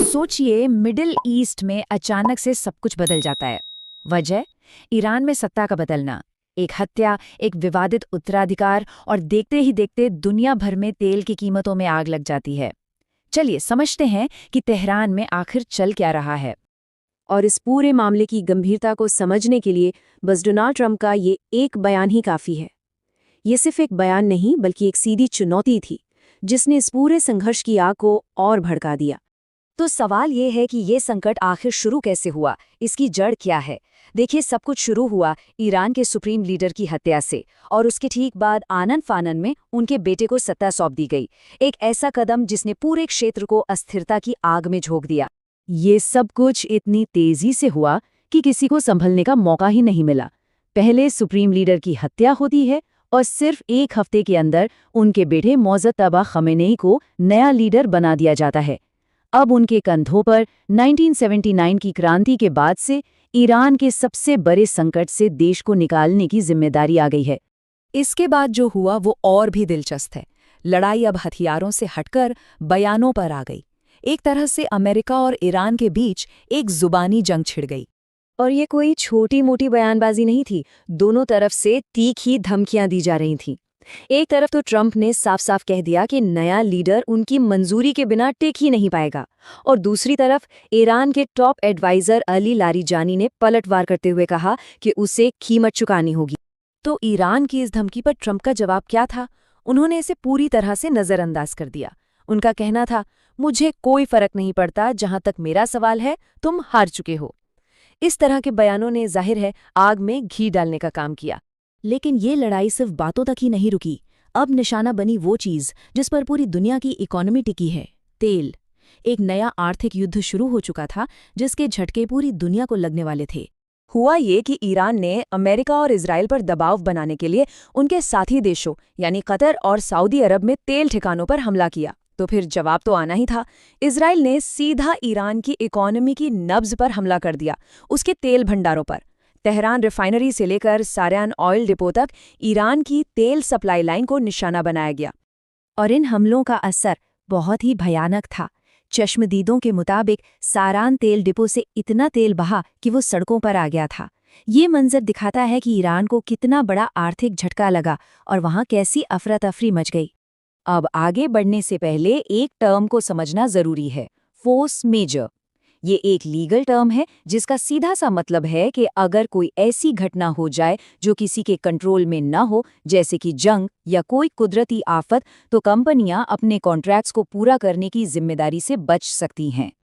सोचिए middle east में अचानक से सब कुछ बदल जाता है। वजह ईरान में सत्ता का बदलना, एक हत्या, एक विवादित उत्तराधिकार और देखते ही देखते दुनिया भर में तेल की कीमतों में आग लग जाती है। चलिए समझते हैं कि तेहरान में आखिर चल क्या रहा है। और इस पूरे मामले की गंभीरता को समझने के लिए बस डोनाल्ड ट्रंप का ये एक बयान ही काफ़ी है। ये सिर्फ एक बयान नहीं बल्कि एक सीधी चुनौती थी जिसने इस पूरे संघर्ष की आग को और भड़का दिया। तो सवाल ये है कि ये संकट आखिर शुरू कैसे हुआ, इसकी जड़ क्या है। देखिए, सब कुछ शुरू हुआ ईरान के सुप्रीम लीडर की हत्या से, और उसके ठीक बाद आनन फानन में उनके बेटे को सत्ता सौंप दी गई। एक ऐसा कदम जिसने पूरे क्षेत्र को अस्थिरता की आग में झोंक दिया। ये सब कुछ इतनी तेजी से हुआ कि किसी को संभलने का मौका ही नहीं मिला। पहले सुप्रीम लीडर की हत्या होती है और सिर्फ एक हफ्ते के अंदर उनके बेटे मोज़्तबा ख़मेनेई को नया लीडर बना दिया जाता है। अब उनके कंधों पर 1979 की क्रांति के बाद से ईरान के सबसे बड़े संकट से देश को निकालने की जिम्मेदारी आ गई है। इसके बाद जो हुआ वो और भी दिलचस्प है। लड़ाई अब हथियारों से हटकर बयानों पर आ गई। एक तरह से अमेरिका और ईरान के बीच एक जुबानी जंग छिड़ गई। और ये कोई छोटी मोटी बयानबाजी नहीं थी, दोनों तरफ से तीखी धमकियां दी जा रही थीं। एक तरफ तो ट्रंप ने साफ साफ कह दिया कि नया लीडर उनकी मंजूरी के बिना टिक ही नहीं पाएगा, और दूसरी तरफ ईरान के टॉप एडवाइजर अली लारीजानी ने पलटवार करते हुए कहा कि उसे कीमत चुकानी होगी। तो ईरान की इस धमकी पर ट्रंप का जवाब क्या था? उन्होंने इसे पूरी तरह से नज़रअंदाज कर दिया। उनका कहना था, मुझे कोई फर्क नहीं पड़ता, जहां तक मेरा सवाल है तुम हार चुके हो। इस तरह के बयानों ने जाहिर है आग में घी डालने का काम किया। लेकिन ये लड़ाई सिर्फ बातों तक ही नहीं रुकी। अब निशाना बनी वो चीज़ जिस पर पूरी दुनिया की इकोनॉमी टिकी है, तेल। एक नया आर्थिक युद्ध शुरू हो चुका था जिसके झटके पूरी दुनिया को लगने वाले थे। हुआ ये कि ईरान ने अमेरिका और इजराइल पर दबाव बनाने के लिए उनके साथी देशों यानी कतर और सऊदी अरब में तेल ठिकानों पर हमला किया। तो फिर जवाब तो आना ही था। इजराइल ने सीधा ईरान की इकोनॉमी की नब्ज पर हमला कर दिया, उसके तेल भंडारों पर। तेहरान रिफाइनरी से लेकर सारयान ऑयल डिपो तक ईरान की तेल सप्लाई लाइन को निशाना बनाया गया। और इन हमलों का असर बहुत ही भयानक था। चश्मदीदों के मुताबिक सारान तेल डिपो से इतना तेल बहा कि वो सड़कों पर आ गया था। ये मंजर दिखाता है कि ईरान को कितना बड़ा आर्थिक झटका लगा और वहाँ कैसी अफरा तफरी मच गई। अब आगे बढ़ने से पहले एक टर्म को समझना जरूरी है, फोर्स मेजर। ये एक लीगल टर्म है जिसका सीधा सा मतलब है कि अगर कोई ऐसी घटना हो जाए जो किसी के कंट्रोल में न हो, जैसे कि जंग या कोई कुदरती आफत, तो कंपनियां अपने कॉन्ट्रैक्ट्स को पूरा करने की जिम्मेदारी से बच सकती हैं।